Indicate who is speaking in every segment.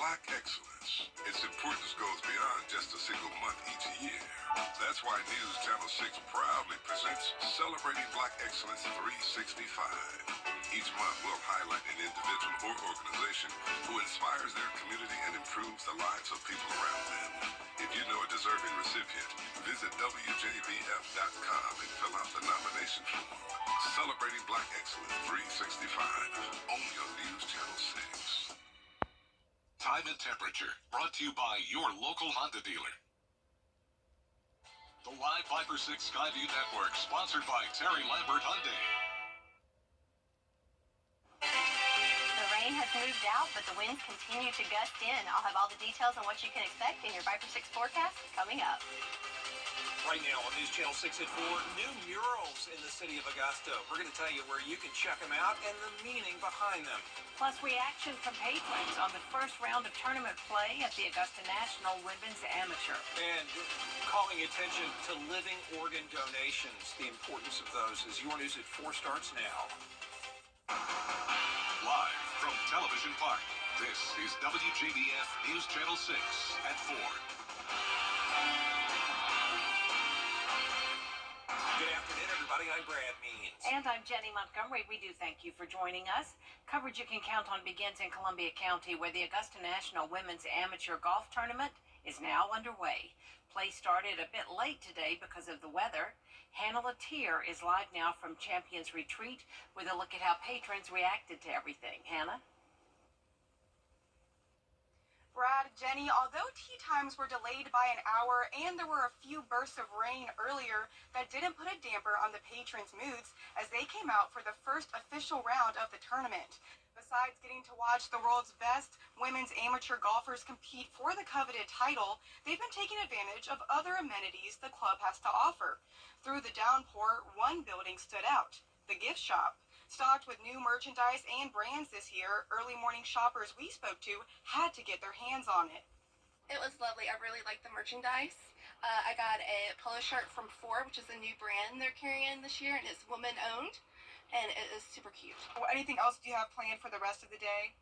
Speaker 1: Black excellence. Its importance goes beyond just a single month each year. That's why News Channel 6 proudly presents Celebrating Black Excellence 365. Each month we'll highlight an individual or organization who inspires their community and improves the lives of people around them. If you know a deserving recipient, visit WJBF.com and fill out the nomination form. Celebrating Black Excellence 365, only on News Channel 6.
Speaker 2: Time and temperature, brought to you by your local Honda dealer. The Live Viper 6 Skyview Network, sponsored by Terry Lambert Hyundai.
Speaker 3: The rain has moved out, but the winds continue to gust in. I'll have all the details on what you can expect in your Viper 6 forecast coming up.
Speaker 4: Right now on News Channel 6 at 4, new murals in the city of Augusta. We're going to tell you where you can check them out and the meaning behind them.
Speaker 3: Plus, reaction from patrons on the first round of tournament play at the Augusta National Women's Amateur.
Speaker 4: And calling attention to living organ donations. The importance of those as Your News at 4 starts now.
Speaker 2: Live from Television Park, this is WJBF News Channel 6 at 4.
Speaker 4: Good afternoon, everybody. I'm Brad Means.
Speaker 3: And I'm Jenny Montgomery. We do thank you for joining us. Coverage you can count on begins in Columbia County, where the Augusta National Women's Amateur Golf Tournament is now underway. Play started a bit late today because of the weather. Hannah Latier is live now from Champions Retreat with a look at how patrons reacted to everything. Hannah?
Speaker 5: Brad, Jenny, although tee times were delayed by an hour and there were a few bursts of rain earlier, that didn't put a damper on the patrons' moods as they came out for the first official round of the tournament. Besides getting to watch the world's best women's amateur golfers compete for the coveted title, they've been taking advantage of other amenities the club has to offer. Through the downpour, one building stood out, the gift shop. Stocked with new merchandise and brands this year, early morning shoppers we spoke to had to get their hands on it.
Speaker 6: It was lovely. I really liked the merchandise. I got a polo shirt from Ford, which is a new brand they're carrying this year, and it's woman-owned, and it is super cute.
Speaker 5: Anything else do you have planned for the rest of the day?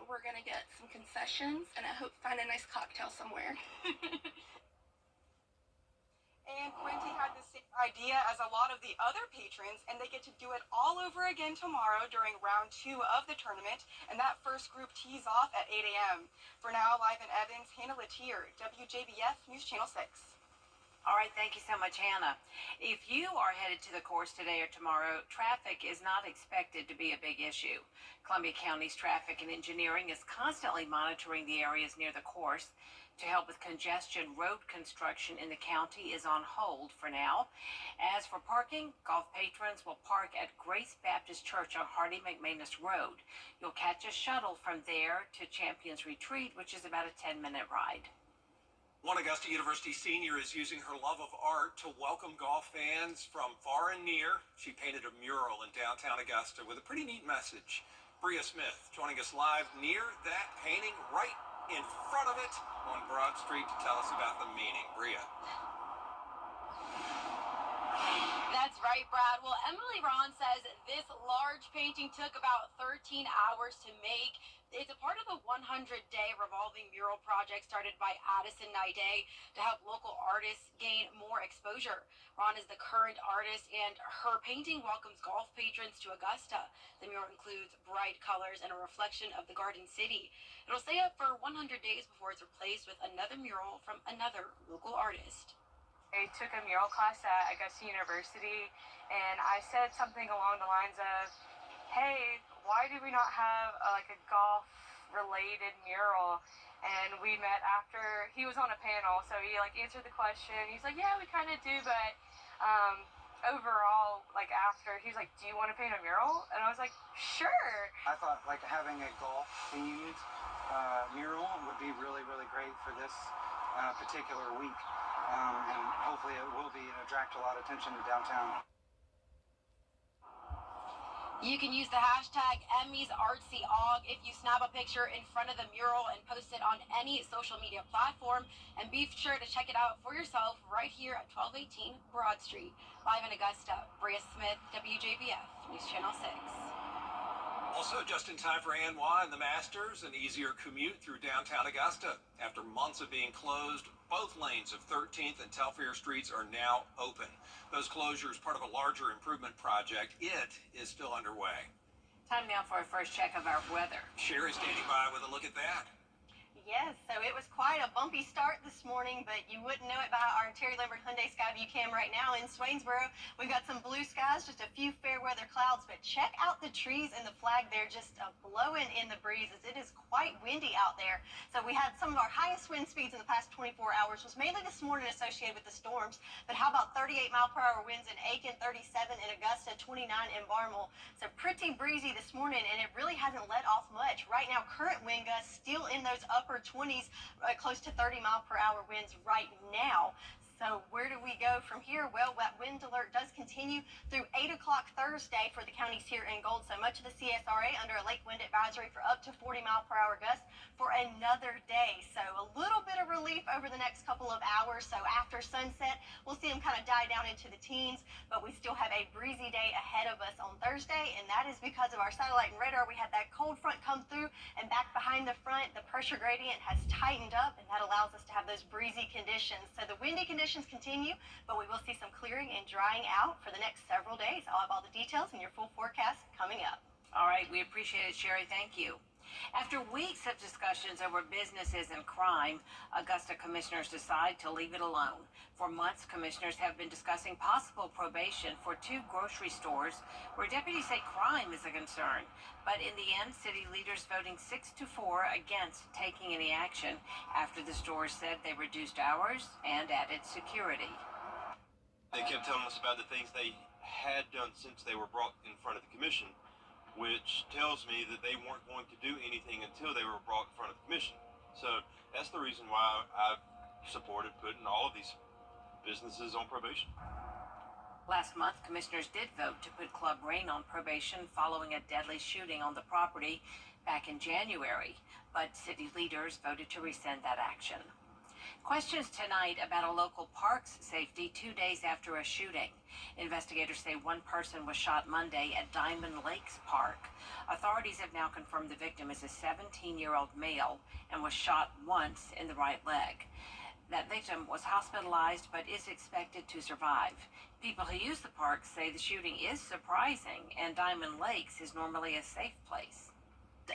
Speaker 6: We're going to get some concessions, and I hope find a nice cocktail somewhere.
Speaker 5: And Quinty had the same idea as a lot of the other patrons, and they get to do it all over again tomorrow during round 2 of the tournament, and that first group tees off at 8 a.m. For now, live in Evans, Hannah Latier, WJBF News Channel 6.
Speaker 3: All right, thank you so much, Hannah. If you are headed to the course today or tomorrow, traffic is not expected to be a big issue. Columbia County's Traffic and Engineering is constantly monitoring the areas near the course. To help with congestion, road construction in the county is on hold for now. As for parking, golf patrons will park at Grace Baptist Church on Hardy McManus Road. You'll catch a shuttle from there to Champions Retreat, which is about a 10-minute ride.
Speaker 4: One Augusta University senior is using her love of art to welcome golf fans from far and near. She painted a mural in downtown Augusta with a pretty neat message. Bria Smith joining us live near that painting, right in front of it on Broad Street, to tell us about the meaning. Bria.
Speaker 7: That's right, Brad. Well, Emily Ron says this large painting took about 13 hours to make. It's a part of the 100-day revolving mural project started by Addison Naide to help local artists gain more exposure. Ron is the current artist, and her painting welcomes golf patrons to Augusta. The mural includes bright colors and a reflection of the Garden City. It'll stay up for 100 days before it's replaced with another mural from another local artist.
Speaker 8: I took a mural class at Augusta University, and I said something along the lines of, hey, why do we not have a golf-related mural? And we met after he was on a panel, so he answered the question. He's like, yeah, we kind of do, but overall, after, he's like, do you want to paint a mural? And I was like, sure.
Speaker 9: I thought having a golf-themed mural would be really, really great for this particular week. And hopefully it will be and attract a lot of attention to downtown.
Speaker 7: You can use the hashtag EmmiesArtsyAug if you snap a picture in front of the mural and post it on any social media platform. And be sure to check it out for yourself right here at 1218 Broad Street. Live in Augusta, Bria Smith, WJBF News Channel 6.
Speaker 4: Also, just in time for ANY and the Masters, an easier commute through downtown Augusta. After months of being closed, both lanes of 13th and Telfair Streets are now open. Those closures part of a larger improvement project. It is still underway.
Speaker 3: Time now for a first check of our weather.
Speaker 4: Sherry standing by with a look at that.
Speaker 10: Yes, so it was quite a bumpy start this morning, but you wouldn't know it by our Terry Lambert Hyundai Skyview cam right now in Swainsboro. We've got some blue skies, just a few fair weather clouds, but check out the trees and the flag. They're just blowing in the breezes. It is quite windy out there. So we had some of our highest wind speeds in the past 24 hours, was mainly this morning associated with the storms. But how about 38-mile-per-hour winds in Aiken, 37 in Augusta, 29 in Barnwell. So pretty breezy this morning, and it really hasn't let off much. Right now, current wind gusts still in those upper 20s, close to 30-mile-per-hour winds right now. So where do we go from here? Well, that wind alert does continue through 8 o'clock Thursday for the counties here in Gold. So much of the CSRA under a lake wind advisory for up to 40-mile-per-hour gusts for another day. So a little bit of relief over the next couple of hours. So after sunset, we'll see them kind of die down into the teens, but we still have a breezy day ahead of us on Thursday, and that is because of our satellite and radar. We had that cold front come through, and back behind the front, the pressure gradient has tightened up, and that allows us to have those breezy conditions. So the windy conditions continue, but we will see some clearing and drying out for the next several days. I'll have all the details in your full forecast coming up.
Speaker 3: All right, we appreciate it, Sherry. Thank you. After weeks of discussions over businesses and crime, Augusta commissioners decide to leave it alone. For months, commissioners have been discussing possible probation for 2 grocery stores where deputies say crime is a concern. But in the end, city leaders voting 6-4 against taking any action after the stores said they reduced hours and added security.
Speaker 11: They kept telling us about the things they had done since they were brought in front of the commission, which tells me that they weren't going to do anything until they were brought in front of the commission. So that's the reason why I've supported putting all of these businesses on probation.
Speaker 3: Last month, commissioners did vote to put Club Rain on probation following a deadly shooting on the property back in January, but city leaders voted to rescind that action. Questions tonight about a local park's safety 2 days after a shooting. Investigators say one person was shot Monday at Diamond Lakes Park. Authorities have now confirmed the victim is a 17-year-old male and was shot once in the right leg. That victim was hospitalized but is expected to survive. People who use the park say the shooting is surprising, and Diamond Lakes is normally a safe place.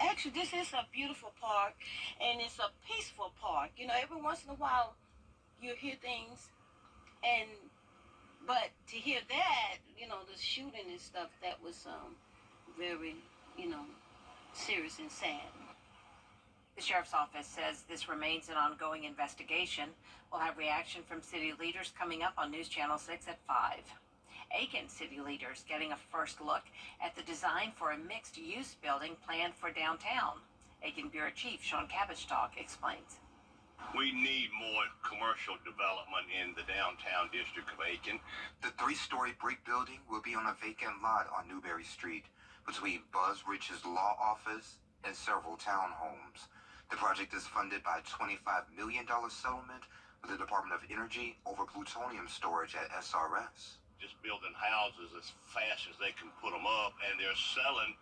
Speaker 12: Actually, this is a beautiful park, and it's a peaceful park. You know, every once in a while, you hear things, but to hear that, you know, the shooting and stuff, that was very, serious and sad.
Speaker 3: The sheriff's office says this remains an ongoing investigation. We'll have reaction from city leaders coming up on News Channel 6 at 5. Aiken city leaders getting a first look at the design for a mixed-use building planned for downtown. Aiken Bureau Chief Sean Cabbage-Talk explains.
Speaker 13: We need more commercial development in the downtown district of Aiken.
Speaker 14: The 3-story brick building will be on a vacant lot on Newberry Street between Buzz Rich's law office and several townhomes. The project is funded by a $25 million settlement with the Department of Energy over plutonium storage at SRS.
Speaker 13: Just building houses as fast as they can put them up, and they're selling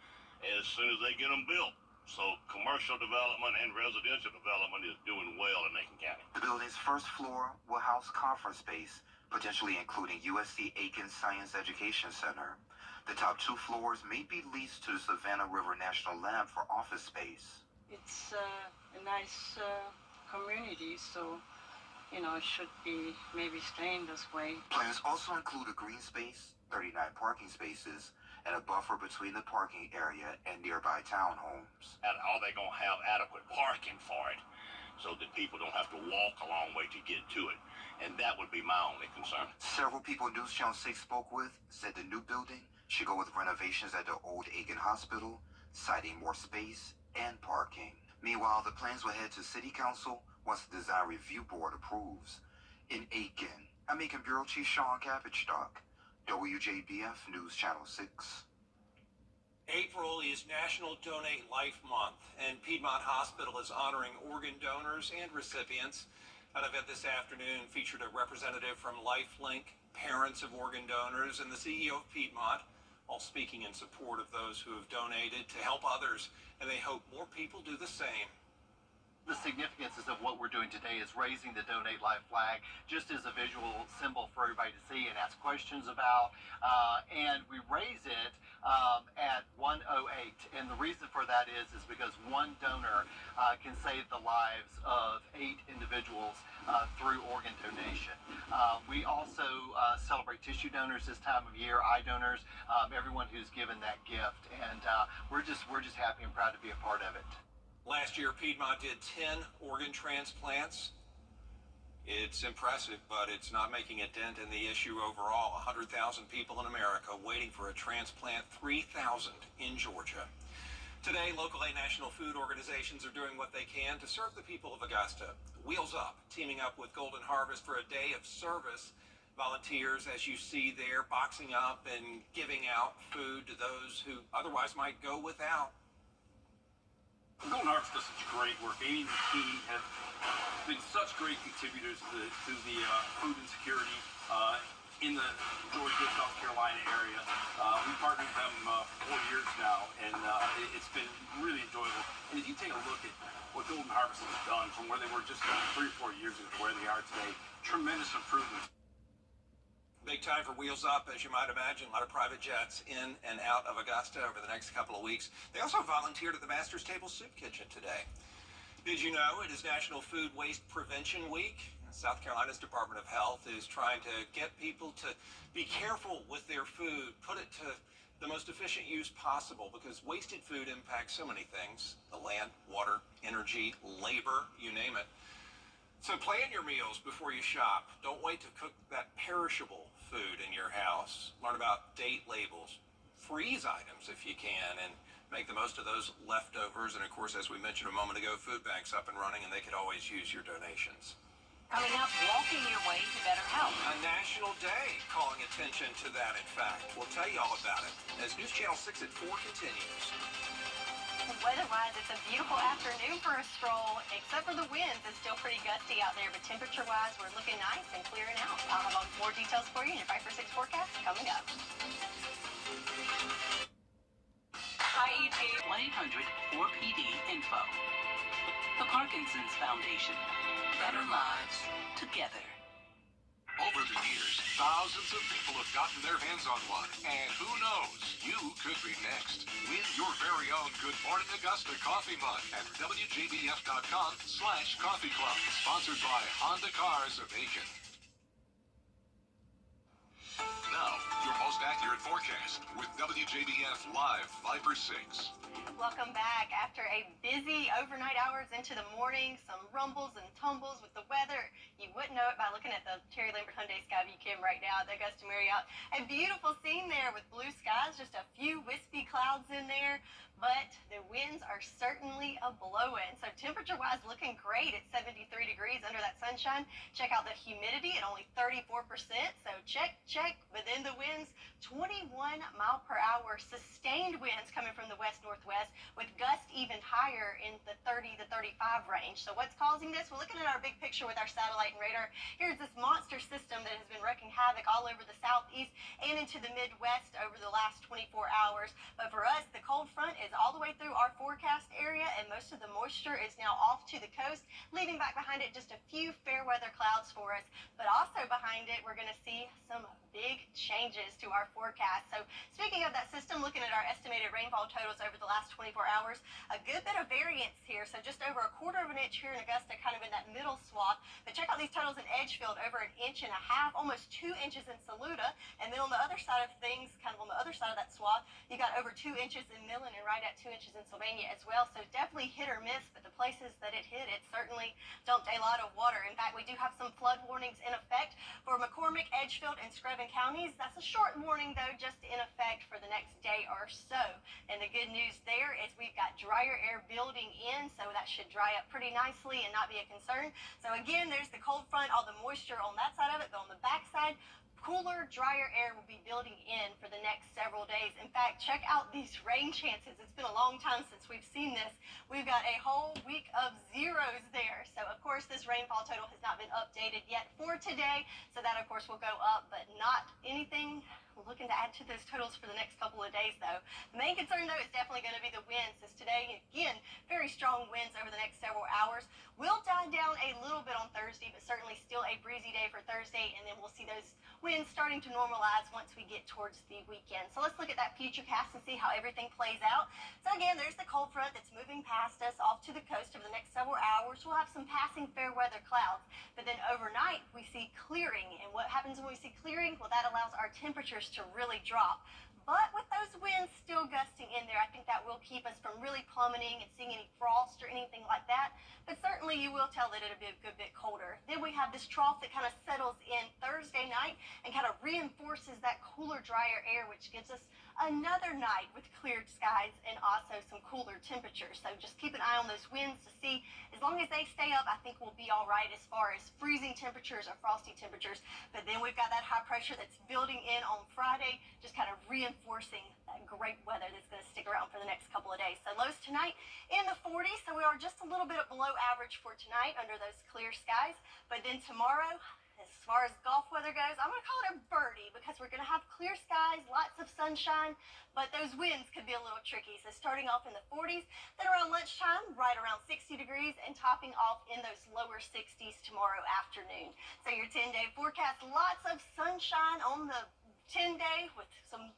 Speaker 13: as soon as they get them built. So commercial development and residential development is doing well in Aiken County.
Speaker 14: The building's first floor will house conference space, potentially including USC Aiken Science Education Center. The top 2 floors may be leased to the Savannah River National Lab for office space.
Speaker 12: It's a nice community, so it should be maybe staying this way.
Speaker 14: Plans also include a green space, 39 parking spaces, and a buffer between the parking area and nearby townhomes.
Speaker 13: And are they going to have adequate parking for it so that people don't have to walk a long way to get to it? And that would be my only concern.
Speaker 14: Several people News Channel 6 spoke with said the new building should go with renovations at the old Aiken Hospital, citing more space and parking. Meanwhile, the plans will head to City Council once the Design Review Board approves. In Aiken, I'm Aiken Bureau Chief Sean Cabbage-Talk, WJBF News Channel 6.
Speaker 4: April is National Donate Life Month, and Piedmont Hospital is honoring organ donors and recipients. An event this afternoon featured a representative from LifeLink, parents of organ donors, and the CEO of Piedmont. all speaking in support of those who have donated to help others, and they hope more people do the same.
Speaker 15: The significance of what we're doing today is raising the Donate Life flag just as a visual symbol for everybody to see and ask questions about. And we raise it at 108. And the reason for that is because one donor can save the lives of 8 individuals through organ donation. We also celebrate tissue donors this time of year, eye donors, everyone who's given that gift. And we're just happy and proud to be a part of it.
Speaker 4: Last year, Piedmont did 10 organ transplants. It's impressive, but it's not making a dent in the issue overall. 100,000 people in America waiting for a transplant, 3,000 in Georgia. Today, local and national food organizations are doing what they can to serve the people of Augusta. Wheels Up, teaming up with Golden Harvest for a day of service. Volunteers, as you see there, boxing up and giving out food to those who otherwise might go without.
Speaker 16: Golden Harvest does such great work. Amy and the team have been such great contributors to the food insecurity in the Georgia, South Carolina area. We partnered with them for 4 years now, and it's been really enjoyable. And if you take a look at what Golden Harvest has done from where they were just 3 or 4 years ago to where they are today, tremendous improvement.
Speaker 4: Big time for Wheels Up, as you might imagine. A lot of private jets in and out of Augusta over the next couple of weeks. They also volunteered at the Master's Table Soup Kitchen today. Did you know it is National Food Waste Prevention Week? South Carolina's Department of Health is trying to get people to be careful with their food, put it to the most efficient use possible, because wasted food impacts so many things: the land, water, energy, labor, you name it. So plan your meals before you shop. Don't wait to cook that perishable food in your house. Learn about date labels. Freeze items if you can, and make the most of those leftovers. And of course, as we mentioned a moment ago, food banks up and running, and they could always use your donations.
Speaker 3: Coming up, walking your way to better health.
Speaker 4: A national day calling attention to that, in fact. We'll tell you all about it as News Channel 6 at 4 continues.
Speaker 10: Weather-wise, it's a beautiful afternoon for a stroll, except for the winds. It's still pretty gusty out there, but temperature-wise, we're looking nice and clearing out. I'll have more details for you in your 5 for 6 forecast coming up.
Speaker 17: IEP 1-800-4PD info. The Parkinson's Foundation. Better lives together.
Speaker 2: Over the years, thousands of people have gotten their hands on one. And who knows, you could be next. Win your very own Good Morning Augusta coffee mug at WJBF.com/coffee club. Sponsored by Honda Cars of Aiken. Now, your most accurate forecast with WJBF Live 5 for 6.
Speaker 10: Welcome back. After a busy overnight hours into the morning, some rumbles and tumbles with the weather. You wouldn't know it by looking at the Terry Lambert Hyundai Skyview cam right now at the Augusta Marriott. A beautiful scene there with blue skies, just a few wispy clouds in there, but the winds are certainly a-blowing. So temperature-wise, looking great at 73 degrees under that sunshine. Check out the humidity at only 34%, so check. But then the winds, 21 mile per hour, sustained winds coming from the west-northwest, with gusts even higher in the 30 to 35 range. So what's causing this? We're looking at our big picture with our satellite and radar. Here's this monster system that has been wreaking havoc all over the southeast and into the Midwest over the last 24 hours. But for us, the cold front is all the way through our forecast area, and most of the moisture is now off to the coast, leaving back behind it just a few fair weather clouds for us. But also behind it, we're going to see some big changes to our forecast. So speaking of that system, looking at our estimated rainfall totals over the last 24 hours, a good bit of variance here. So just over a quarter of an inch here in Augusta, kind of in that middle swath. But check out these totals in Edgefield, over 1.5 inches, almost 2 inches in Saluda. And then on the other side of things, kind of on the other side of that swath, you got over 2 inches in Millen and right at 2 inches in Sylvania as well. So definitely hit or miss, but the places that it hit, it certainly dumped a lot of water. In fact, we do have some flood warnings in effect for McCormick, Edgefield, and Screven counties. That's a short warning, though, just in effect for the next day or so. And the good news there is we've got drier air building in, so that should dry up pretty nicely and not be a concern. So again, there's the cold front, all the moisture on that side of it, but on the back side, cooler, drier air will be building in for the next several days. In fact, check out these rain chances. It's been a long time since we've seen this. We've got a whole week of zeros there. So, of course, this rainfall total has not been updated yet for today. So that, of course, will go up, but not anything looking to add to those totals for the next couple of days, though. The main concern, though, is definitely going to be the winds. As today, again, very strong winds over the next several hours. Will die down a little bit on Thursday, but certainly still a breezy day for Thursday, and then we'll see those winds starting to normalize once we get towards the weekend. So let's look at that futurecast and see how everything plays out. So again, there's the cold front that's moving past us off to the coast over the next several hours. We'll have some passing fair weather clouds, but then overnight we see clearing. And what happens when we see clearing? Well, that allows our temperatures to really drop. But with those winds still gusting in there, I think that will keep us from really plummeting and seeing any frost or anything like that. But certainly you will tell that it'll be a good bit colder. Then we have this trough that kind of settles in Thursday night and kind of reinforces that cooler, drier air, which gives us another night with cleared skies and also some cooler temperatures. So just keep an eye on those winds to see. As long as they stay up, I think we'll be all right as far as freezing temperatures or frosty temperatures. But then we've got that high pressure that's building in on Friday, just kind of reinforcing that great weather that's going to stick around for the next couple of days. So lows tonight in the 40s, so we are just a little bit below average for tonight under those clear skies. But then tomorrow, as far as golf weather goes, I'm going to call it a birdie because we're going to have clear skies, lots of sunshine, but those winds could be a little tricky. So starting off in the 40s, then around lunchtime, right around 60 degrees, and topping off in those lower 60s tomorrow afternoon. So your 10-day forecast, lots of sunshine on the 10-day with some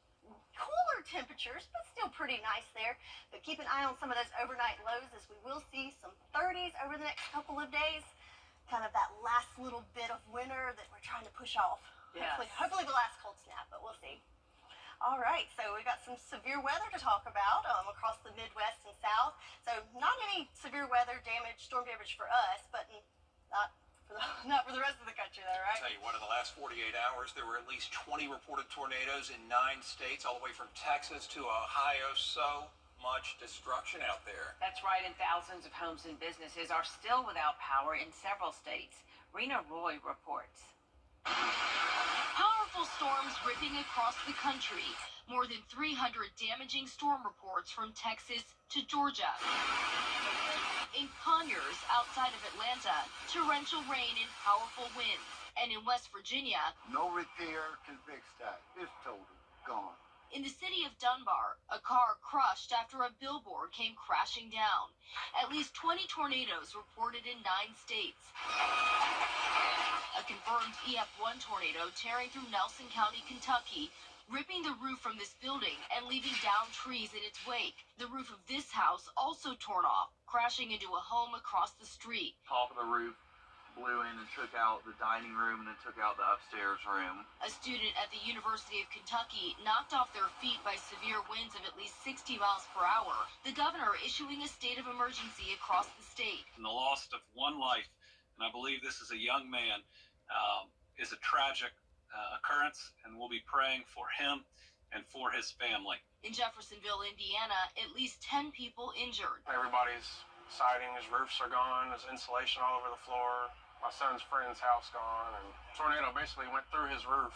Speaker 10: cooler temperatures, but still pretty nice there. But keep an eye on some of those overnight lows as we will see some 30s over the next couple of days. Kind of that last little bit of winter that we're trying to push off.
Speaker 3: Yes.
Speaker 10: Hopefully the last cold snap, but we'll see. All right, so we've got some severe weather to talk about across the Midwest and South. So not any severe weather damage, storm damage for us, but not for the rest of the country, though, right?
Speaker 4: I'll tell you what, in the last 48 hours, there were at least 20 reported tornadoes in 9 states, all the way from Texas to Ohio. So much destruction out there.
Speaker 3: That's right, and thousands of homes and businesses are still without power in several states. Rena Roy reports.
Speaker 18: Powerful storms ripping across the country. More than 300 damaging storm reports from Texas to Georgia. In Conyers, outside of Atlanta, torrential rain and powerful winds. And in West Virginia,
Speaker 19: no repair can fix that. It's total gone.
Speaker 18: In the city of Dunbar, a car crushed after a billboard came crashing down. At least 20 tornadoes reported in 9 states. A confirmed EF1 tornado tearing through Nelson County, Kentucky, ripping the roof from this building and leaving downed trees in its wake. The roof of this house also torn off, crashing into a home across the street.
Speaker 20: Top of the roof blew in and took out the dining room and then took out the upstairs room.
Speaker 18: A student at the University of Kentucky knocked off their feet by severe winds of at least 60 miles per hour. The governor issuing a state of emergency across the state.
Speaker 21: And the loss of one life, and I believe this is a young man, is a tragic occurrence, and we'll be praying for him and for his family.
Speaker 18: In Jeffersonville, Indiana, at least 10 people injured.
Speaker 22: Everybody's siding, his roofs are gone, there's insulation all over the floor. My son's friend's house gone, and tornado basically went through his roof,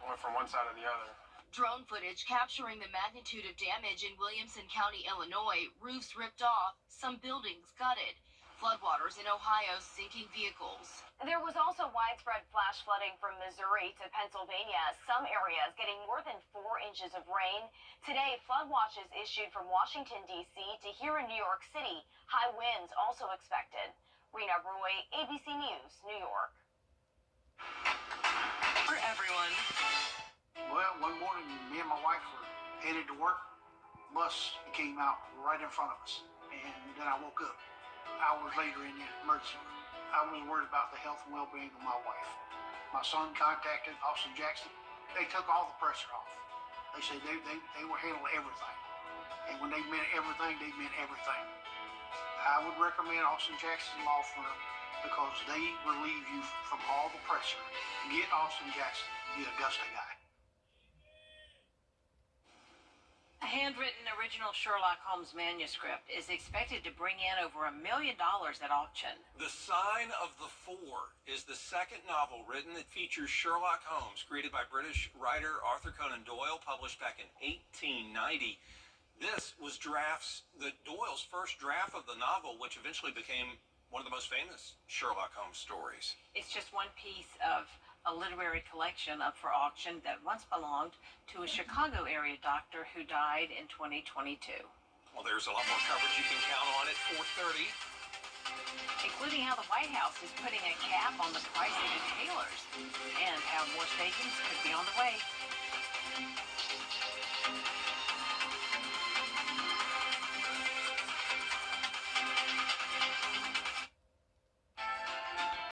Speaker 22: went from one side to the other.
Speaker 18: Drone footage capturing the magnitude of damage in Williamson County, Illinois. Roofs ripped off, some buildings gutted. Floodwaters in Ohio sinking vehicles.
Speaker 23: There was also widespread flash flooding from Missouri to Pennsylvania. Some areas getting more than 4 inches of rain. Today, flood watches issued from Washington, D.C. to here in New York City. High winds also expected. Rena Roy, ABC News, New York.
Speaker 24: For everyone.
Speaker 25: Well, one morning, me and my wife were headed to work. Bus came out right in front of us, and then I woke up hours later in the emergency room. I was worried about the health and well-being of my wife. My son contacted Austin Jackson. They took all the pressure off. They said they were handling everything. And when they meant everything, they meant everything. I would recommend Austin Jackson Law Firm because they relieve you from all the pressure. Get Austin Jackson, the Augusta guy.
Speaker 3: handwritten original Sherlock Holmes manuscript is expected to bring in over $1 million at auction.
Speaker 4: The Sign of the Four is the second novel written that features Sherlock Holmes, created by British writer Arthur Conan Doyle, published back in 1890. This was Doyle's first draft of the novel, which eventually became one of the most famous Sherlock Holmes stories.
Speaker 3: It's just one piece of a literary collection up for auction that once belonged to a Chicago area doctor who died in 2022.
Speaker 4: Well, there's a lot more coverage you can count on at 4:30.
Speaker 3: Including how the White House is putting a cap on the price of inhalers and how more savings could be on the way.